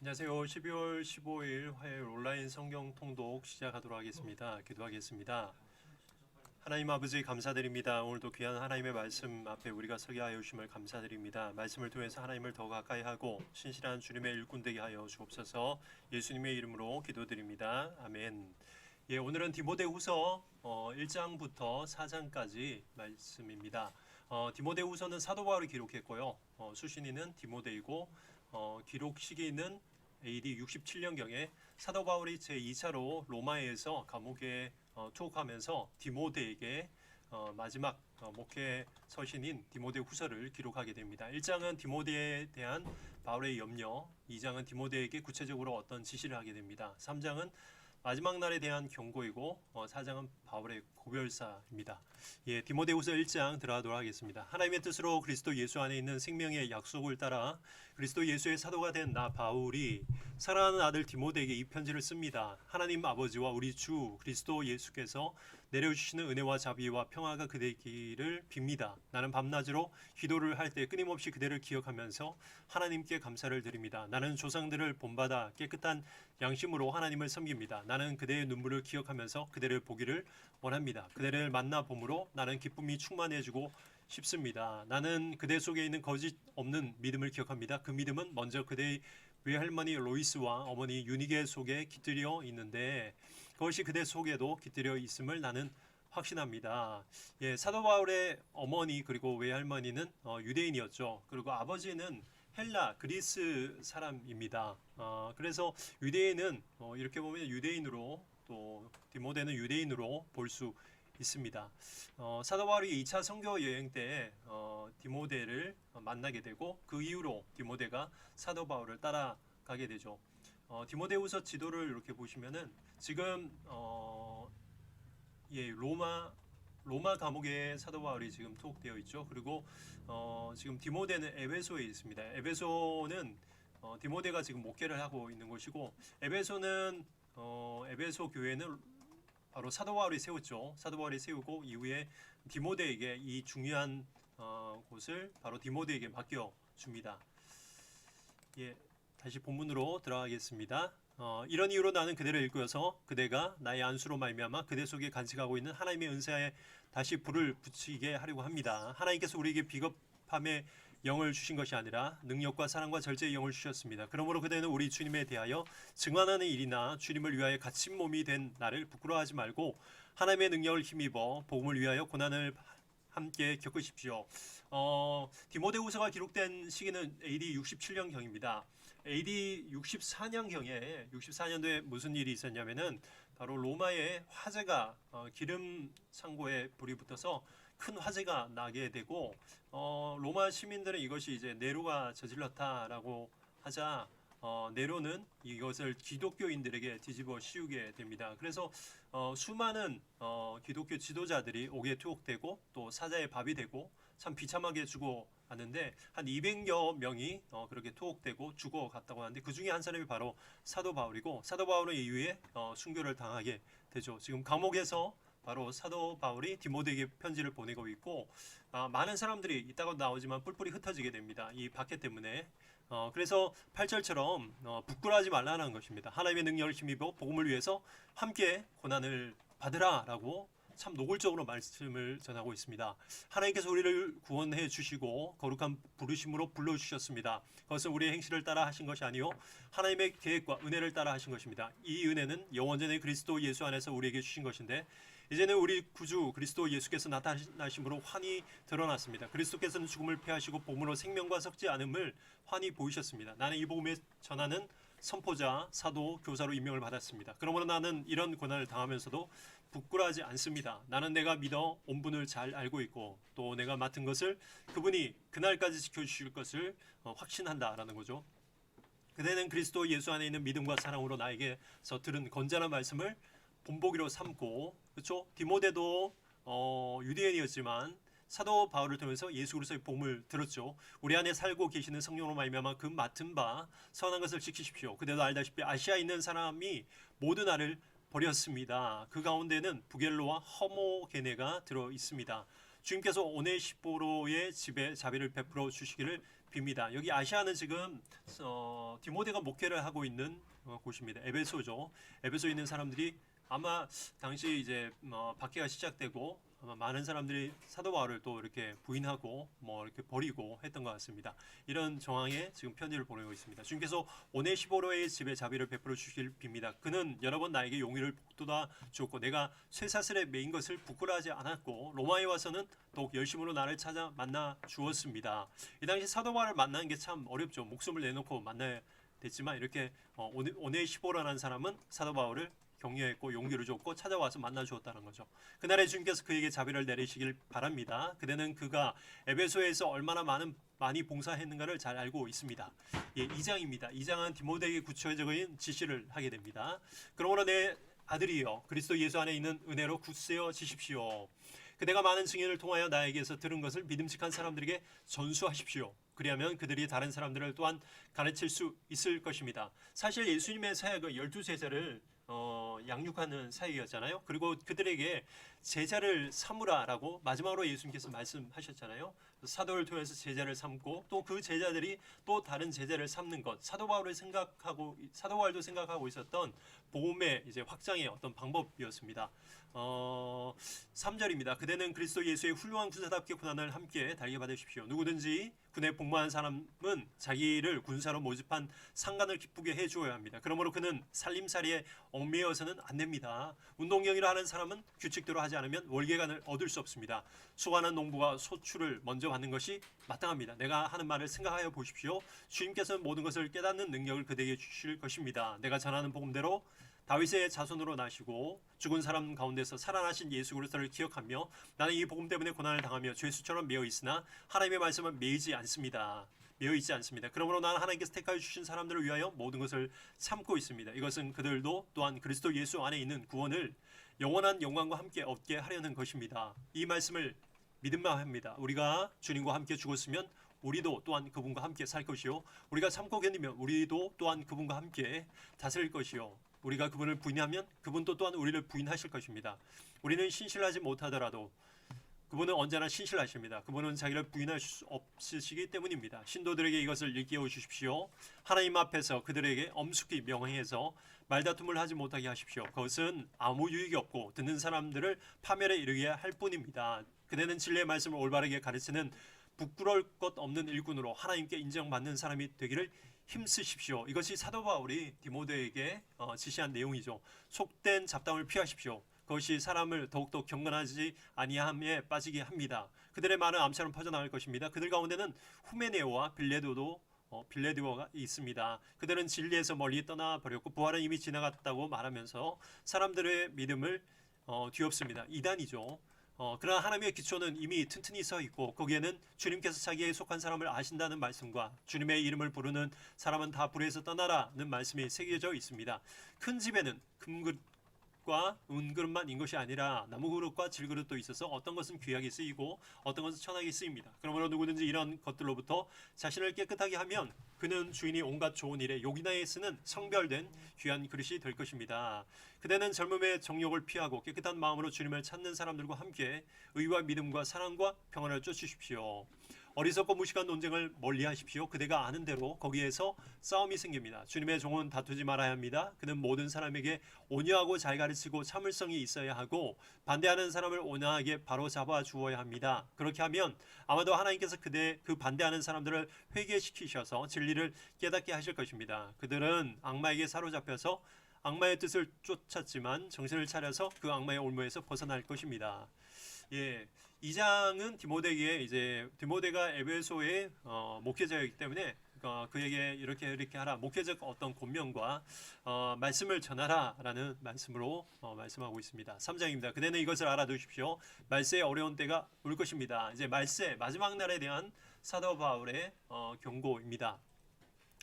안녕하세요. 12월 15일 화요일 온라인 성경 통독 시작하도록 하겠습니다. 기도하겠습니다. 하나님 아버지 감사드립니다. 오늘도 귀한 하나님의 말씀 앞에 우리가 서게 하여 주심을 감사드립니다. 말씀을 통해서 하나님을 더 가까이 하고 신실한 주님의 일꾼 되게 하여 주옵소서. 예수님의 이름으로 기도드립니다. 아멘. 오늘은 디모데후서 1장부터 4장까지 말씀입니다. 디모데후서는 사도 바울이 기록했고요. 수신인은 디모데이고 기록 시기는 AD 67년경에 사도 바울이 제2차로 로마에서 감옥에 투옥하면서 디모데에게 마지막 목회 서신인 디모데후서를 기록하게 됩니다. 1장은 디모데에 대한 바울의 염려, 2장은 디모데에게 구체적으로 어떤 지시를 하게 됩니다. 3장은 마지막 날에 대한 경고이고 4장은 바울의 고별사입니다. 디모데후서 1장 들어가도록 하겠습니다. 하나님의 뜻으로 그리스도 예수 안에 있는 생명의 약속을 따라 그리스도 예수의 사도가 된 나 바울이 사랑하는 아들 디모데에게 이 편지를 씁니다. 하나님 아버지와 우리 주 그리스도 예수께서 내려주시는 은혜와 자비와 평화가 그대에게를 빕니다. 나는 밤낮으로 기도를 할 때 끊임없이 그대를 기억하면서 하나님께 감사를 드립니다. 나는 조상들을 본받아 깨끗한 양심으로 하나님을 섬깁니다. 나는 그대의 눈물을 기억하면서 그대를 보기를 원합니다. 그대를 만나봄으로 나는 기쁨이 충만해지고 싶습니다. 나는 그대 속에 있는 거짓 없는 믿음을 기억합니다. 그 믿음은 먼저 그대의 외할머니 로이스와 어머니 유니게 속에 깃들여 있는데 그것이 그대 속에도 깃들여 있음을 나는 확신합니다. 사도 바울의 어머니 그리고 외할머니는 유대인이었죠. 그리고 아버지는 헬라 그리스 사람입니다. 그래서 유대인은 이렇게 보면 유대인으로 또 디모데는 유대인으로 볼 수 있습니다. 사도 바울이 2차 선교 여행 때 디모데를 만나게 되고 그 이후로 디모데가 사도 바울을 따라가게 되죠. 디모데후서 지도를 이렇게 보시면은 지금 로마 감옥에 사도 바울이 지금 투옥되어 있죠. 그리고 지금 디모데는 에베소에 있습니다. 에베소는 디모데가 지금 목회를 하고 있는 곳이고 에베소는 에베소 교회는 바로 사도 바울이 세웠죠. 사도 바울이 세우고 이후에 디모데에게 이 중요한 곳을 바로 디모데에게 맡겨 줍니다. 다시 본문으로 들어가겠습니다. 이런 이유로 나는 그대를 일구어서 그대가 나의 안수로 말미암아 그대 속에 간직하고 있는 하나님의 은사에 다시 불을 붙이게 하려고 합니다. 하나님께서 우리에게 비겁함의 영을 주신 것이 아니라 능력과 사랑과 절제의 영을 주셨습니다. 그러므로 그대는 우리 주님에 대하여 증언하는 일이나 주님을 위하여 갇힌 몸이 된 나를 부끄러워하지 말고 하나님의 능력을 힘입어 복음을 위하여 고난을 함께 겪으십시오. 디모데후서가 기록된 시기는 AD 67년경입니다. AD 64년도에 무슨 일이 있었냐면은 바로 로마의 화재가 기름 창고에 불이 붙어서 큰 화재가 나게 되고 로마 시민들은 이것이 이제 네로가 저질렀다라고 하자 네로는 이것을 기독교인들에게 뒤집어 씌우게 됩니다. 그래서 수많은 기독교 지도자들이 옥에 투옥되고 또 사자의 밥이 되고 참 비참하게 죽어갔는데 한 200여 명이 그렇게 투옥되고 죽어갔다고 하는데 그 중에 한 사람이 바로 사도 바울이고 사도 바울은 이후에 순교를 당하게 되죠. 지금 감옥에서 바로 사도 바울이 디모데에게 편지를 보내고 있고 많은 사람들이 이따가 나오지만 뿔뿔이 흩어지게 됩니다. 이 박해 때문에 그래서 8절처럼 부끄러워하지 말라는 것입니다. 하나님의 능력을 힘입어 복음을 위해서 함께 고난을 받으라라고 참 노골적으로 말씀을 전하고 있습니다. 하나님께서 우리를 구원해 주시고 거룩한 부르심으로 불러주셨습니다. 그것은 우리의 행실을 따라 하신 것이 아니요 하나님의 계획과 은혜를 따라 하신 것입니다. 이 은혜는 영원전의 그리스도 예수 안에서 우리에게 주신 것인데 이제는 우리 구주 그리스도 예수께서 나타나심으로 환히 드러났습니다. 그리스도께서는 죽음을 패하시고 복음으로 생명과 섞지 않음을 환히 보이셨습니다. 나는 이 복음에 전하는 선포자, 사도, 교사로 임명을 받았습니다. 그러므로 나는 이런 고난을 당하면서도 부끄러워하지 않습니다. 나는 내가 믿어 온 분을 잘 알고 있고 또 내가 맡은 것을 그분이 그날까지 지켜주실 것을 확신한다라는 거죠. 그대는 그리스도 예수 안에 있는 믿음과 사랑으로 나에게서 들은 건전한 말씀을 본보기로 삼고 그렇죠? 디모데도 유대인이었지만 사도 바울을 통해서 예수 그리스도의 복음을 들었죠. 우리 안에 살고 계시는 성령으로 말미암아 그 맡은 바 선한 것을 지키십시오. 그대도 알다시피 아시아에 있는 사람이 모두 나를 버렸습니다. 그 가운데는 부겔로와 허모게네가 들어 있습니다. 주님께서 오네시포로의 집에 자비를 베풀어 주시기를 빕니다. 여기 아시아는 지금 디모데가 목회를 하고 있는 곳입니다. 에베소죠. 에베소에 있는 사람들이 아마 당시 이제 박해가 시작되고 아마 많은 사람들이 사도 바울을 또 이렇게 부인하고 이렇게 버리고 했던 것 같습니다. 이런 정황에 지금 편지를 보내고 있습니다. 주님께서 오네시포로의 집에 자비를 베풀어 주시길 빕니다. 그는 여러 번 나에게 용의를 북돋아 주었고 내가 쇠사슬에 매인 것을 부끄러워하지 않았고 로마에 와서는 더욱 열심으로 나를 찾아 만나 주었습니다. 이 당시 사도 바울을 만나는 게 참 어렵죠. 목숨을 내놓고 만나야 됐지만 이렇게 오네시포로라는 사람은 사도 바울을 격려했고 용기를 줬고 찾아와서 만나 주었다는 거죠. 그날에 주님께서 그에게 자비를 내리시길 바랍니다. 그대는 그가 에베소에서 얼마나 많이 봉사했는가를 잘 알고 있습니다. 2장입니다. 2장은 디모데에게 구체적인 지시를 하게 됩니다. 그러므로 내 아들이여 그리스도 예수 안에 있는 은혜로 굳세어지십시오. 그대가 많은 증인을 통하여 나에게서 들은 것을 믿음직한 사람들에게 전수하십시오. 그리하면 그들이 다른 사람들을 또한 가르칠 수 있을 것입니다. 사실 예수님의 사역은 12제자를 양육하는 사역이었잖아요. 그리고 그들에게 제자를 삼으라라고 마지막으로 예수님께서 말씀하셨잖아요. 사도를 통해서 제자를 삼고 또 그 제자들이 또 다른 제자를 삼는 것, 사도 바울도 생각하고 있었던 복음의 이제 확장의 어떤 방법이었습니다. 3절입니다. 그대는 그리스도 예수의 훌륭한 군사답게 고난을 함께 달게 받으십시오. 누구든지 군에 복무한 사람은 자기를 군사로 모집한 상관을 기쁘게 해주어야 합니다. 그러므로 그는 살림살이에 얽매여서는 안 됩니다. 운동경이라 하는 사람은 규칙대로 하지 않으면 월계관을 얻을 수 없습니다. 수고하는 농부가 소출을 먼저 받는 것이 마땅합니다. 내가 하는 말을 생각하여 보십시오. 주님께서는 모든 것을 깨닫는 능력을 그대에게 주실 것입니다. 내가 전하는 복음대로 다윗의 자손으로 나시고 죽은 사람 가운데서 살아나신 예수 그리스도를 기억하며 나는 이 복음 때문에 고난을 당하며 죄수처럼 매어 있으나 하나님의 말씀은 매어 있지 않습니다. 그러므로 나는 하나님께서 택하여 주신 사람들을 위하여 모든 것을 참고 있습니다. 이것은 그들도 또한 그리스도 예수 안에 있는 구원을 영원한 영광과 함께 얻게 하려는 것입니다. 이 말씀을 믿음만 합니다. 우리가 주님과 함께 죽었으면 우리도 또한 그분과 함께 살 것이요 우리가 참고 견디면 우리도 또한 그분과 함께 다스릴 것이요 우리가 그분을 부인하면 그분도 또한 우리를 부인하실 것입니다. 우리는 신실하지 못하더라도 그분은 언제나 신실하십니다. 그분은 자기를 부인할 수 없으시기 때문입니다. 신도들에게 이것을 일깨워 주십시오. 하나님 앞에서 그들에게 엄숙히 명행해서 말다툼을 하지 못하게 하십시오. 그것은 아무 유익이 없고 듣는 사람들을 파멸에 이르게 할 뿐입니다. 그대는 진리의 말씀을 올바르게 가르치는 부끄러울 것 없는 일꾼으로 하나님께 인정받는 사람이 되기를 힘쓰십시오. 이것이 사도 바울이 디모데에게 지시한 내용이죠. 속된 잡담을 피하십시오. 그것이 사람을 더욱더 경건하지 아니함에 빠지게 합니다. 그들의 말은 암처럼 퍼져나갈 것입니다. 그들 가운데는 후메네오와 빌레드오가 있습니다. 그들은 진리에서 멀리 떠나버렸고 부활은 이미 지나갔다고 말하면서 사람들의 믿음을 뒤엎습니다. 이단이죠. 그러나 하나님의 기초는 이미 튼튼히 서 있고 거기에는 주님께서 자기에 속한 사람을 아신다는 말씀과 주님의 이름을 부르는 사람은 다 불에서 떠나라는 말씀이 새겨져 있습니다. 큰 집에는 금그릇과 은그릇만 인 것이 아니라 나무그릇과 질그릇도 있어서 어떤 것은 귀하게 쓰이고 어떤 것은 천하게 쓰입니다. 그러므로 누구든지 이런 것들로부터 자신을 깨끗하게 하면 그는 주인이 온갖 좋은 일에 요긴하게 쓰는 성별된 귀한 그릇이 될 것입니다. 그대는 젊음의 정욕을 피하고 깨끗한 마음으로 주님을 찾는 사람들과 함께 의와 믿음과 사랑과 평안을 쫓으십시오. 어리석고 무식한 논쟁을 멀리하십시오. 그대가 아는 대로 거기에서 싸움이 생깁니다. 주님의 종은 다투지 말아야 합니다. 그는 모든 사람에게 온유하고 잘 가르치고 참을성이 있어야 하고 반대하는 사람을 온화하게 바로잡아 주어야 합니다. 그렇게 하면 아마도 하나님께서 그 반대하는 사람들을 회개시키셔서 진리를 깨닫게 하실 것입니다. 그들은 악마에게 사로잡혀서 악마의 뜻을 쫓았지만 정신을 차려서 그 악마의 올무에서 벗어날 것입니다. 2장은 디모데가 에베소의 목회자이기 때문에 그에게 이렇게 하라, 목회적 어떤 권면과 말씀을 전하라라는 말씀으로 말씀하고 있습니다. 3장입니다. 그대는 이것을 알아두십시오. 말세의 어려운 때가 올 것입니다. 이제 말세 마지막 날에 대한 사도 바울의 경고입니다.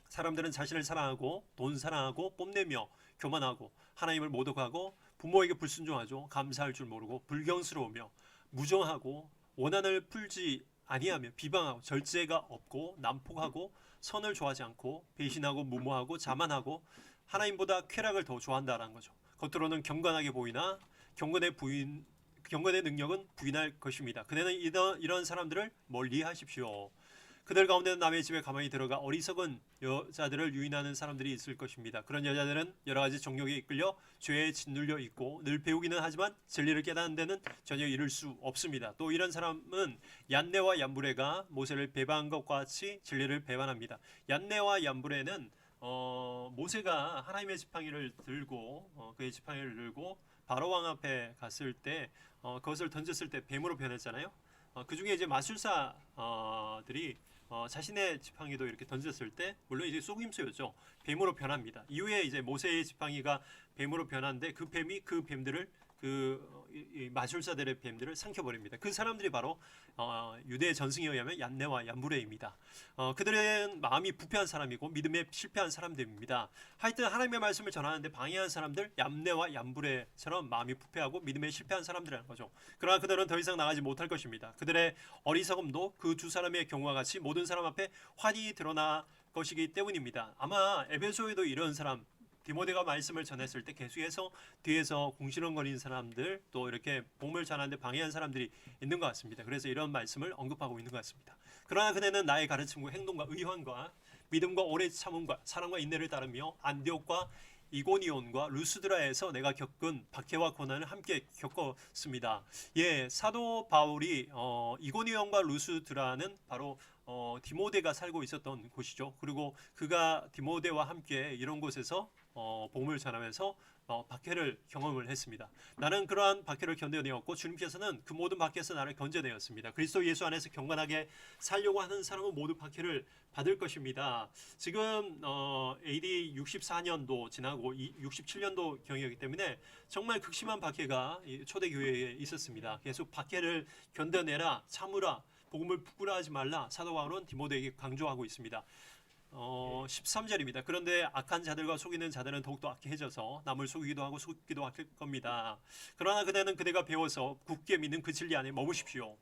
사람들은 자신을 사랑하고 돈 사랑하고 뽐내며 교만하고 하나님을 모독하고 부모에게 불순종하죠. 감사할 줄 모르고 불경스러우며 무정하고 원한을 풀지 아니하며 비방하고 절제가 없고 난폭하고 선을 좋아하지 않고 배신하고 무모하고 자만하고 하나님보다 쾌락을 더 좋아한다라는 거죠. 겉으로는 경건하게 보이나 경건의 경건의 능력은 부인할 것입니다. 그대는 이런 사람들을 멀리하십시오. 그들 가운데 남의 집에 가만히 들어가 어리석은 여자들을 유인하는 사람들이 있을 것입니다. 그런 여자들은 여러 가지 정욕에 이끌려 죄에 짓눌려 있고 늘 배우기는 하지만 진리를 깨닫는 데는 전혀 이를 수 없습니다. 또 이런 사람은 얀네와 얀브레가 모세를 배반한 것과 같이 진리를 배반합니다. 얀네와 얀브레는 모세가 하나님의 지팡이를 들고 그의 지팡이를 들고 바로 왕 앞에 갔을 때 그것을 던졌을 때 뱀으로 변했잖아요. 그 중에 이제 마술사들이 자신의 지팡이도 이렇게 던졌을 때 물론 이제 속임수였죠. 뱀으로 변합니다. 이후에 이제 모세의 지팡이가 뱀으로 변하는데 그 뱀이 그 뱀들을 이 마술사들의 뱀들을 삼켜버립니다. 그 사람들이 바로 유대의 전승에 의하면 얀네와 얀브레입니다. 그들은 마음이 부패한 사람이고 믿음에 실패한 사람들입니다. 하여튼 하나님의 말씀을 전하는데 방해한 사람들 얀네와 얀브레처럼 마음이 부패하고 믿음에 실패한 사람들이라는 거죠. 그러나 그들은 더 이상 나가지 못할 것입니다. 그들의 어리석음도 그 두 사람의 경우와 같이 모든 사람 앞에 환히 드러나 것이기 때문입니다. 아마 에베소에도 이런 사람 디모데가 말씀을 전했을 때 계속해서 뒤에서 궁시렁거리는 사람들 또 이렇게 복음을 전하는데 방해한 사람들이 있는 것 같습니다. 그래서 이런 말씀을 언급하고 있는 것 같습니다. 그러나 그대는 나의 가르침과 행동과 의환과 믿음과 오래 참음과 사랑과 인내를 따르며 안디옥과 이고니온과 루스드라에서 내가 겪은 박해와 고난을 함께 겪었습니다. 예, 사도 바울이 이고니온과 루스드라는 바로 디모데가 살고 있었던 곳이죠. 그리고 그가 디모데와 함께 이런 곳에서 복음을 전하면서 박해를 경험을 했습니다. 나는 그러한 박해를 견뎌내었고 주님께서는 그 모든 박해에서 나를 건져내었습니다. 그리스도 예수 안에서 경건하게 살려고 하는 사람은 모두 박해를 받을 것입니다. 지금 AD 64년도 지나고 67년도 경이었기 때문에 정말 극심한 박해가 초대교회에 있었습니다. 계속 박해를 견뎌내라, 참으라, 복음을 부끄러워하지 말라 사도 바울은 디모데에게 강조하고 있습니다. 13절입니다. 그런데 악한 자들과 속이는 자들은 더욱더 악해져서 남을 속이기도 하고 속기도 할 겁니다. 그러나 그대는 그대가 배워서 굳게 믿는 그 진리 안에 머무십시오.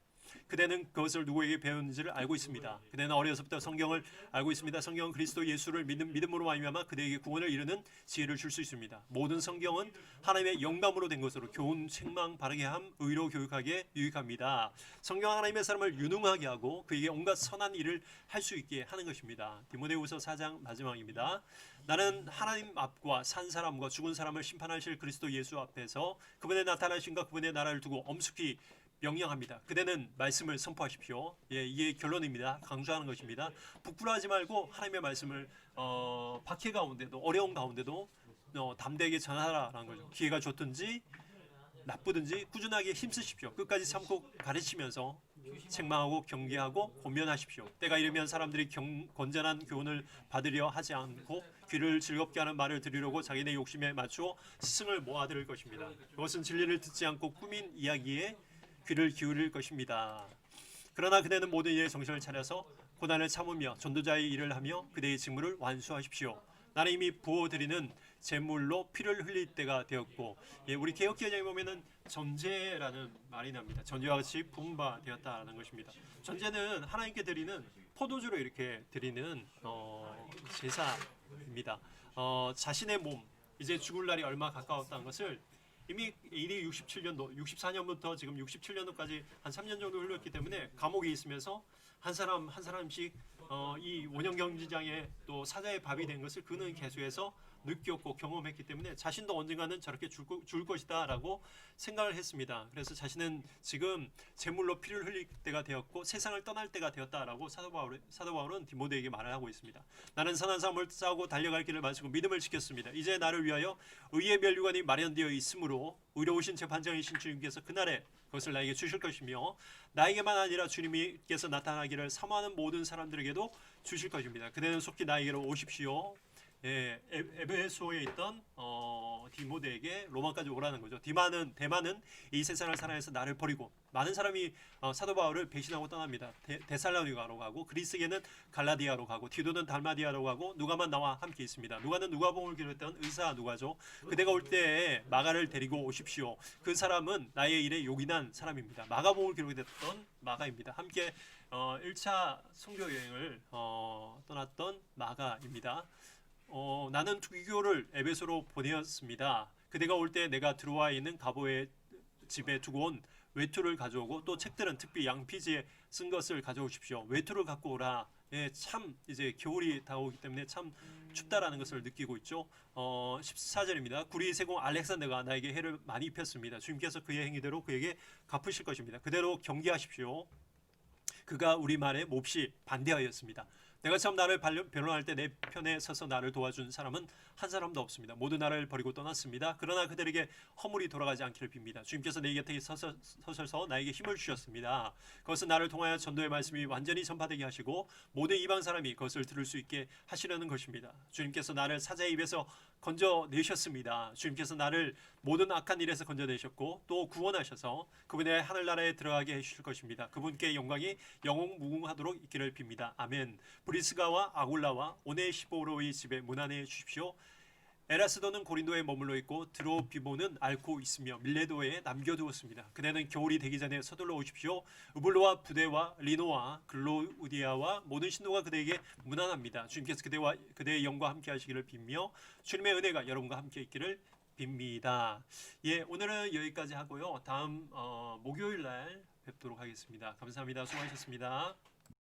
그대는 그것을 누구에게 배웠는지를 알고 있습니다. 그대는 어려서부터 성경을 알고 있습니다. 성경은 그리스도 예수를 믿음으로 말미암아 그대에게 구원을 이루는 지혜를 줄 수 있습니다. 모든 성경은 하나님의 영감으로 된 것으로 교훈, 책망, 바르게 함, 의로 교육하기에 유익합니다. 성경 하나님의 사람을 유능하게 하고 그에게 온갖 선한 일을 할 수 있게 하는 것입니다. 디모데후서 4장 마지막입니다. 나는 하나님 앞과 산 사람과 죽은 사람을 심판하실 그리스도 예수 앞에서 그분의 나타나심과 그분의 나라를 두고 엄숙히 명령합니다. 그대는 말씀을 선포하십시오. 예, 이게 결론입니다. 강조하는 것입니다. 부끄러워하지 말고 하나님의 말씀을 박해 가운데도 어려운 가운데도 담대하게 전하라라는 거죠. 기회가 좋든지 나쁘든지 꾸준하게 힘쓰십시오. 끝까지 참고 가르치면서 책망하고 경계하고 권면하십시오. 때가 이르면 사람들이 건전한 교훈을 받으려 하지 않고 귀를 즐겁게 하는 말을 들으려고 자기네 욕심에 맞추어 스승을 모아들을 것입니다. 그것은 진리를 듣지 않고 꾸민 이야기에 귀를 기울일 것입니다. 그러나 그대는 모든 일에 정신을 차려서 고난을 참으며 전도자의 일을 하며 그대의 직무를 완수하십시오. 나는 이미 부어드리는 제물로 피를 흘릴 때가 되었고, 예, 우리 개역기자에 보면은 전제라는 말이 납니다. 전제와 같이 부은 바 되었다라는 것입니다. 전제는 하나님께 드리는 포도주로 이렇게 드리는 제사입니다. 자신의 몸 이제 죽을 날이 얼마 가까웠다는 것을 이미 AD 67년도, 64년부터 지금 67년도까지 한 3년 정도 흘렀기 때문에 감옥에 있으면서 한 사람 한 사람씩 이 원형 경지장에 또 사자의 밥이 된 것을 그는 계속해서 느꼈고 경험했기 때문에 자신도 언젠가는 저렇게 죽을 것이다라고 생각을 했습니다. 그래서 자신은 지금 제물로 피를 흘릴 때가 되었고 세상을 떠날 때가 되었다라고 사도 바울은 디모데에게 말을 하고 있습니다. 나는 선한 싸움을 싸우고 달려갈 길을 마치고 믿음을 지켰습니다. 이제 나를 위하여 의의 면류관이 마련되어 있으므로 의로우신 재판장이신 주님께서 그날에 그것을 나에게 주실 것이며 나에게만 아니라 주님께서 나타나기를 사모하는 모든 사람들에게도 주실 것입니다. 그대는 속히 나에게로 오십시오. 예, 에베소에 있던 디모데에게 로마까지 오라는 거죠. 대만은 이 세상을 살아내서 나를 버리고 많은 사람이 사도 바울을 배신하고 떠납니다. 데살로니가로 가고 그리스에는 갈라디아로 가고 디도는 달마디아로 가고 누가만 나와 함께 있습니다. 누가는 누가복음을 기록했던 의사 누가죠. 그대가 올 때에 마가를 데리고 오십시오. 그 사람은 나의 일에 요긴한 사람입니다. 마가복음을 기록했던 마가입니다. 함께 1차 선교 여행을 떠났던 마가입니다. 나는 투기교를 에베소로 보내었습니다. 그대가 올 때 내가 들어와 있는 가보에 집에 두고 온 외투를 가져오고 또 책들은 특히 양피지에 쓴 것을 가져오십시오. 외투를 갖고 오라. 예, 참 이제 겨울이 다가오기 때문에 참 춥다라는 것을 느끼고 있죠. 14절입니다. 구리 세공 알렉산더가 나에게 해를 많이 입혔습니다. 주님께서 그의 행위대로 그에게 갚으실 것입니다. 그대로 경계하십시오. 그가 우리 말에 몹시 반대하였습니다. 내가 처음 나를 변론할 때 내 편에 서서 나를 도와준 사람은 한 사람도 없습니다. 모두 나를 버리고 떠났습니다. 그러나 그들에게 허물이 돌아가지 않기를 빕니다. 주님께서 내 곁에 서셔서 나에게 힘을 주셨습니다. 그것은 나를 통하여 전도의 말씀이 완전히 전파되게 하시고 모든 이방 사람이 그것을 들을 수 있게 하시려는 것입니다. 주님께서 나를 사자의 입에서 건져내셨습니다. 주님께서 나를 모든 악한 일에서 건져내셨고 또 구원하셔서 그분의 하늘나라에 들어가게 해주실 것입니다. 그분께 영광이 영웅무궁하도록 있기를 빕니다. 아멘. 브리스가와 아굴라와 오네시포로의 집에 문안해 주십시오. 에라스도는 고린도에 머물러 있고 드로비모는 앓고 있으며 밀레도에 남겨두었습니다. 그대는 겨울이 되기 전에 서둘러 오십시오. 우블로와 부데와 리노와 글로우디아와 모든 신도가 그대에게 문안합니다. 주님께서 그대의 영과 함께 하시기를 빕며 주님의 은혜가 여러분과 함께 있기를 빕니다. 예, 오늘은 여기까지 하고요. 다음 목요일 날 뵙도록 하겠습니다. 감사합니다. 수고하셨습니다.